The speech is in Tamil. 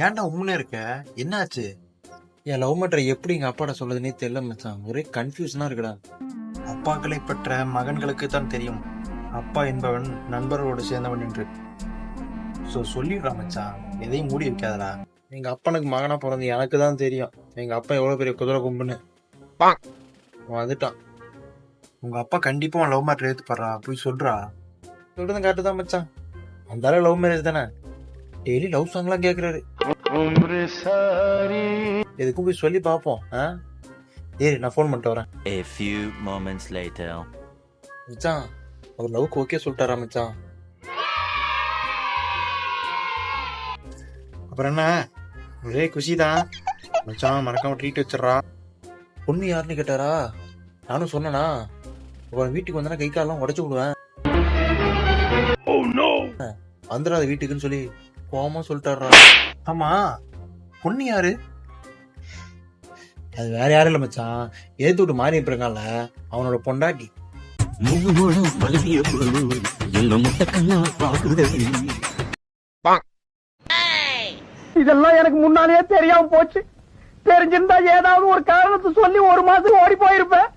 ஏன்டா உம்முன்னு இருக்க? என்னாச்சு? என் லவ் மேட்டரை எப்படி எங்க அப்பாட்ட சொல்லுதுன்னே தெரியல மச்சான். ஒரே கன்ஃபியூஷனா இருக்குடா. அப்பாக்களை பெற்ற மகன்களுக்கு தான் தெரியும் அப்பா என்பவன் நண்பர்களோடு சேர்ந்தவன் என்று. சொல்லிடுறா மச்சான், எதையும் மூடி வைக்காதடா. எங்க அப்பனுக்கு மகனா பிறந்து எனக்கு தான் தெரியும் எங்க அப்பா எவ்வளவு பெரிய குதிரை கும்புன்னு. அவன் வந்துட்டான். உங்க அப்பா கண்டிப்பா உன் லவ் மேட்டர் ஏத்துப்படுறா, போய் சொல்றா. சொல்றது கரெக்டு தான் மச்சான். அந்த அளவு லவ் மேரேஜ் தானே. டெய்லி லவ் சாங்லாம் கேட்கறாரு. எதுக்கும் போய் சொல்லி பார்ப்போம். ஏய் நான் ஃபோன் பண்ணிட்டு வரேன். A few moments later. மச்சான் அவர் லவ்க்கு ஓகே சொல்லிட்டாரா மச்சான்? அப்புறம் என்ன, ஒரே குஷிதான் மச்சான். மறக்காம ட்ரீட் வச்சிடறா. பொண்ணு யாருன்னு கேட்டாரா? நானும் சொன்னேனா உன் வீட்டுக்கு வந்தா கை காலெல்லாம் உடைச்சு விடுவேன். வந்துடாத வீட்டுக்குன்னு சொல்லி கோவமா சொல்லிட்டாரா. ஆமா, பொண்ணு யாரு? அது வேற யாரும் இல்ல மச்சான், ஏத்து விட்டு மாறி இருக்கான்ல அவனோட பொண்டாட்டி. இதெல்லாம் எனக்கு முன்னாலேயே தெரியாம போச்சு. தெரிஞ்சிருந்தா ஏதாவது ஒரு காரணத்தை சொல்லி ஒரு மாசம் ஓடி போயிருப்பேன்.